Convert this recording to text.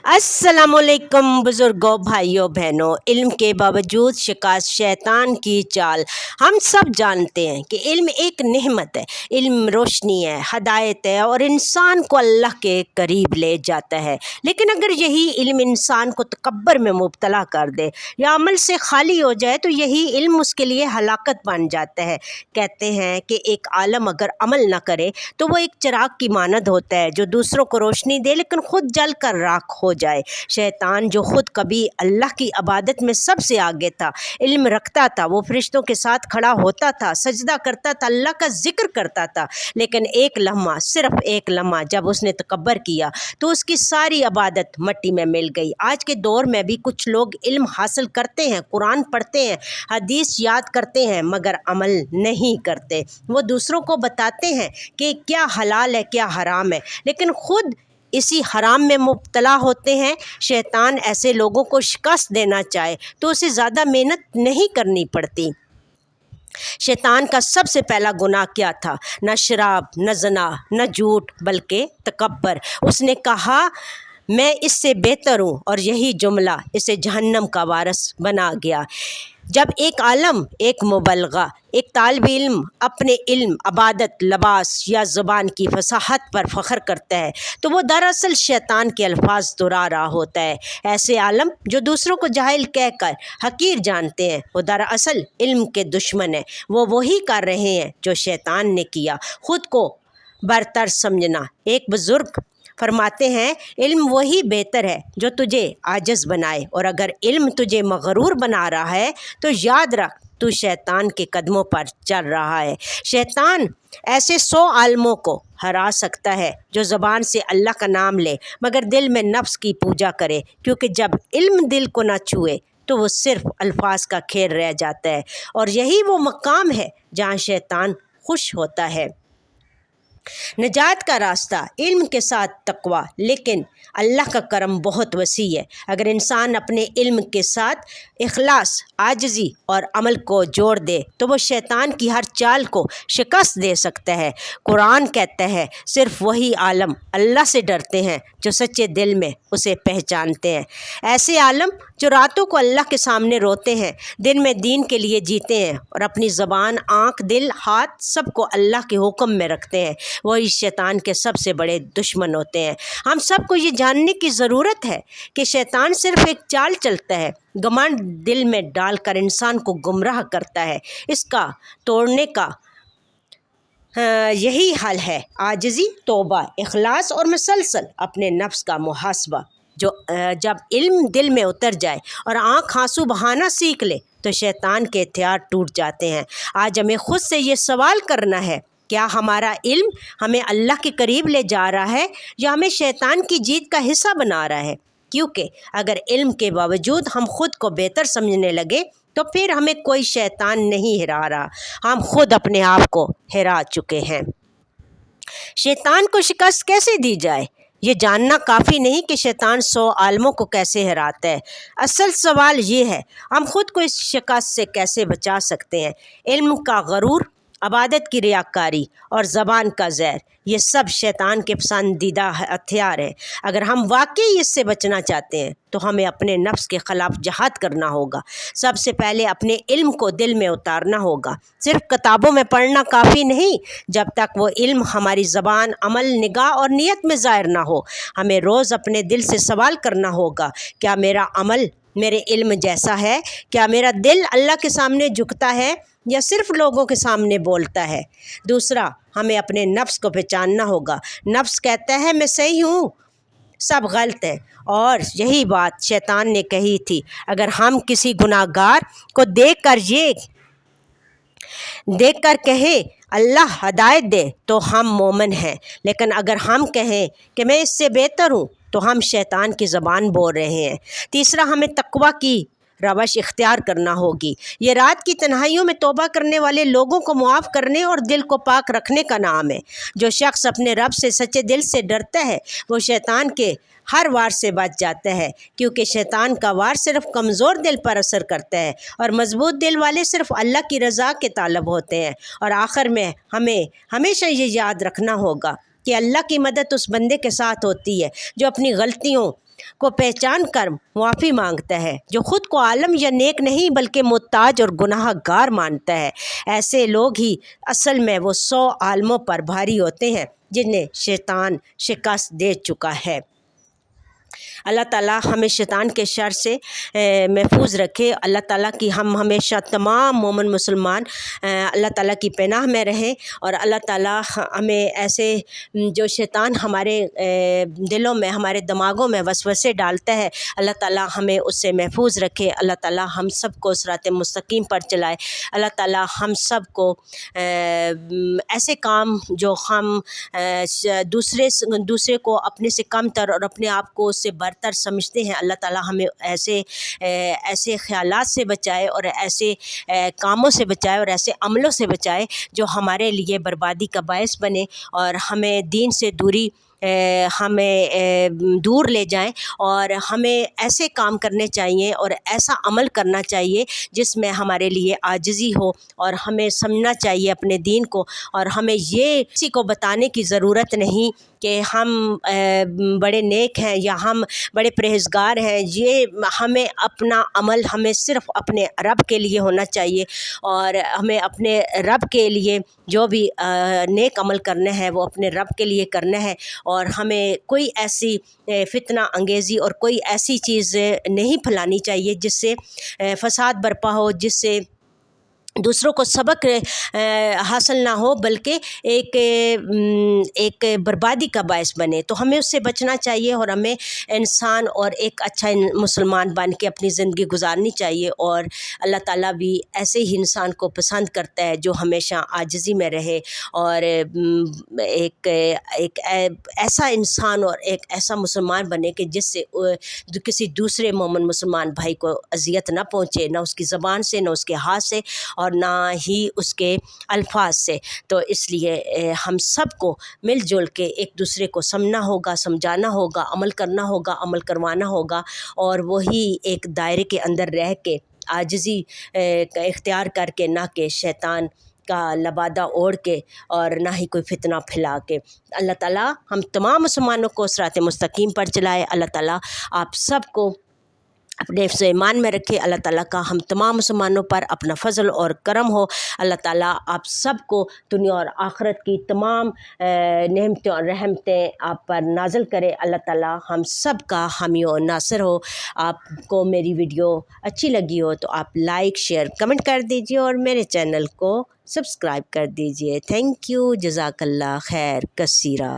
अस्सलाम वालेकुम बुज़ुर्गों, भाइयों बहनों। इल्म के बावजूद शिकस्त शैतान की चाल। हम सब जानते हैं कि इल्म एक नेमत है, इल्म रोशनी है, हदायत है और इंसान को अल्लाह के करीब ले जाता है। लेकिन अगर यही इल्म इंसान को तकब्बर में मुब्तला कर दे या अमल से खाली हो जाए तो यही इल्म उसके लिए हलाकत बन जाता है। कहते हैं कि एक आलम अगर अमल न करे तो वो एक चिराग की मानद होता है जो दूसरों को रोशनी दे लेकिन खुद जल कर राख हो जाए। शैतान जो खुद कभी अल्लाह की इबादत में सबसे आगे था, इल्म रखता था, वो फरिश्तों के साथ खड़ा होता था, सजदा करता था, अल्लाह का जिक्र करता था, लेकिन एक लम्हा, सिर्फ एक लम्हा जब उसने तकब्बर किया तो उसकी सारी इबादत मट्टी में मिल गई। आज के दौर में भी कुछ लोग इल्म हासिल करते हैं, कुरान पढ़ते हैं, हदीस याद करते हैं, मगर अमल नहीं करते। वो दूसरों को बताते हैं कि क्या हलाल है क्या हराम है, लेकिन खुद इसी हराम में मुब्तला होते हैं। शैतान ऐसे लोगों को शिकस्त देना चाहे तो उसे ज़्यादा मेहनत नहीं करनी पड़ती। शैतान का सबसे पहला गुनाह क्या था? न शराब, न ज़ना, न झूठ, बल्कि तकब्बर। उसने कहा मैं इससे बेहतर हूँ, और यही जुमला इसे जहन्नम का वारिस बना गया। जब एक आलम, एक मुबल्गा, एक तालिब इल्म अपने इल्म, इबादत, लिबास या ज़ुबान की फसाहत पर फ़ख्र करता है तो वो दरअसल शैतान के अल्फाज दोहरा रहा होता है। ऐसे आलम जो दूसरों को जाहिल कहकर हकीर जानते हैं वो दरअसल इल्म के दुश्मन हैं। वो वही कर रहे हैं जो शैतान ने किया, ख़ुद को बरतर समझना। एक बुज़ुर्ग फरमाते हैं इल्म वही बेहतर है जो तुझे आजिज़ बनाए, और अगर इल्म तुझे मगरूर बना रहा है तो याद रख तू शैतान के कदमों पर चल रहा है। शैतान ऐसे 100 आलमों को हरा सकता है जो ज़बान से अल्लाह का नाम ले मगर दिल में नफ्स की पूजा करे, क्योंकि जब इल्म दिल को न छुए तो वो सिर्फ़ अल्फाज का खेल रह जाता है, और यही वो मकाम है जहाँ शैतान खुश होता है। निजात का रास्ता इल्म के साथ तकवा, लेकिन अल्लाह का करम बहुत वसी है। अगर इंसान अपने इल्म के साथ इखलास, आजिज़ी और अमल को जोड़ दे तो वो शैतान की हर चाल को शिकस्त दे सकता है। कुरान कहता है सिर्फ़ वही आलम अल्लाह से डरते हैं जो सच्चे दिल में उसे पहचानते हैं। ऐसे आलम जो रातों को अल्लाह के सामने रोते हैं, दिन में दीन के लिए जीते हैं और अपनी ज़बान, आँख, दिल, हाथ सबको अल्लाह के हुक्म में रखते हैं, वही शैतान के सबसे बड़े दुश्मन होते हैं। हम सबको ये जानने की ज़रूरत है कि शैतान सिर्फ़ एक चाल चलता है, घमंड दिल में डालकर इंसान को गुमराह करता है। इसका तोड़ने का यही हल है आजिज़ी, तौबा, इखलास और मुसलसल अपने नफ्स का मुहासबा। जब इल्म दिल में उतर जाए और आँख आंसू बहाना सीख ले तो शैतान के हथियार टूट जाते हैं। आज हमें खुद से ये सवाल करना है, क्या हमारा इल्म हमें अल्लाह के करीब ले जा रहा है या हमें शैतान की जीत का हिस्सा बना रहा है? क्योंकि अगर इल्म के बावजूद हम खुद को बेहतर समझने लगे तो फिर हमें कोई शैतान नहीं हिरा रहा, हम खुद अपने आप को हिरा चुके हैं। शैतान को शिकस्त कैसे दी जाए? ये जानना काफ़ी नहीं कि शैतान 100 आलमों को कैसे हराता है। असल सवाल ये है, हम खुद को इस शिकस्त से कैसे बचा सकते हैं? इल्म का गरूर, इबादत की रियाकारी और ज़बान का ज़हर, ये सब शैतान के पसंदीदा हथियार हैं। अगर हम वाकई इससे बचना चाहते हैं तो हमें अपने नफ्स के ख़िलाफ़ जहाद करना होगा। सबसे पहले अपने इल्म को दिल में उतारना होगा। सिर्फ़ किताबों में पढ़ना काफ़ी नहीं, जब तक वो इल्म हमारी ज़बान, अमल, निगाह और नीयत में ज़ाहिर ना हो। हमें रोज़ अपने दिल से सवाल करना होगा, क्या मेरा अमल मेरे इल्म जैसा है? क्या मेरा दिल अल्लाह के सामने झुकता है या सिर्फ़ लोगों के सामने बोलता है? दूसरा, हमें अपने नफ्स को पहचानना होगा। नफ्स कहता है मैं सही हूँ, सब गलत है, और यही बात शैतान ने कही थी। अगर हम किसी गुनाहगार को देखकर कहें अल्लाह हदायत दे तो हम मोमिन हैं, लेकिन अगर हम कहें कि मैं इससे बेहतर हूँ तो हम शैतान की ज़बान बोल रहे हैं। तीसरा, हमें तकवा की रवश इख्तियार करना होगी। ये रात की तन्हाइयों में तौबा करने वाले लोगों को मुआफ़ करने और दिल को पाक रखने का नाम है। जो शख्स अपने रब से सच्चे दिल से डरता है वो शैतान के हर वार से बच जाता है, क्योंकि शैतान का वार सिर्फ़ कमज़ोर दिल पर असर करता है और मज़बूत दिल वाले सिर्फ़ अल्लाह की रज़ा के तालब होते हैं। और आखिर में हमें हमेशा ये याद रखना होगा कि अल्लाह की मदद उस बंदे के साथ होती है जो अपनी गलतियों کو पहचान कर माफ़ी मांगता है, जो खुद को आलम या नेक नहीं बल्कि मुहताज और गुनाहगार मानता है। ऐसे लोग ही असल में वो 100 आलमों पर भारी होते हैं जिन्हें शैतान शिकस्त दे चुका है। अल्लाह ताला हमें शैतान के शर से महफूज रखे। अल्लाह ताला की हम हमेशा तमाम मोमिन मुसलमान अल्लाह ताला की पनाह में रहें, और अल्लाह ताला हमें ऐसे जो शैतान हमारे दिलों में, हमारे दिमागों में वसवसे डालता है, अल्लाह ताला हमें उससे महफूज रखे। अल्लाह ताला हम सब को सिरात मुस्तकीम पर चलाए। अल्लाह ताला हम सब को ऐसे काम जो हम दूसरे को अपने से कमतर और अपने आप को उससे बरतर समझते हैं, अल्लाह ताला हमें ऐसे ख़यालात से बचाए और ऐसे कामों से बचाए और ऐसे अमलों से बचाए जो हमारे लिए बर्बादी का बायस बने और हमें दीन से हमें दूर ले जाएं। और हमें ऐसे काम करने चाहिए और ऐसा अमल करना चाहिए जिसमें हमारे लिए आजिज़ी हो, और हमें समझना चाहिए अपने दीन को, और हमें ये किसी को बताने की ज़रूरत नहीं कि हम बड़े नेक हैं या हम बड़े परहेज़गार हैं। ये हमें अपना अमल हमें सिर्फ़ अपने रब के लिए होना चाहिए, और हमें अपने रब के लिए जो भी नेक अमल करना है वो अपने रब के लिए करना है। और हमें कोई ऐसी फितना अंगेज़ी और कोई ऐसी चीज़ नहीं फैलानी चाहिए जिससे फ़साद बर्पा हो, जिससे दूसरों को सबक हासिल ना हो, बल्कि एक बर्बादी का बायस बने। तो हमें उससे बचना चाहिए और हमें इंसान और एक अच्छा मुसलमान बन के अपनी ज़िंदगी गुजारनी चाहिए। और अल्लाह ताला भी ऐसे ही इंसान को पसंद करता है जो हमेशा आजिज़ी में रहे, और एक ऐसा इंसान और एक ऐसा मुसलमान बने कि जिससे किसी दूसरे मोमिन मुसलमान भाई को अज़ियत ना पहुँचे, ना उसकी ज़बान से, ना उसके हाथ से, और ना ही उसके अल्फाज से। तो इसलिए हम सबको मिलजुल के एक दूसरे को समझना होगा, समझाना होगा, अमल करना होगा, अमल करवाना होगा, और वही एक दायरे के अंदर रह के आजिज़ी का इख्तियार करके, ना कि शैतान का लबादा ओढ़ के और ना ही कोई फितना फैला के। अल्लाह ताला हम तमाम मुसलमानों को सिरात मुस्तकीम पर चलाए। अल्लाह ताला आप सबको अपने हिफ्ज़ ईमान में रखे। अल्लाह ताला का हम तमाम मुसलमानों पर अपना फ़ज़ल और करम हो। अल्लाह ताला आप सबको दुनिया और आखिरत की तमाम नेमतें और रहमतें आप पर नाज़िल करे। अल्लाह ताला हम सब का हामी और नासिर हो। आपको मेरी वीडियो अच्छी लगी हो तो आप लाइक, शेयर, कमेंट कर दीजिए और मेरे चैनल को सब्सक्राइब कर दीजिए। थैंक यू, जज़ाकल्लाह खैर कसीरा।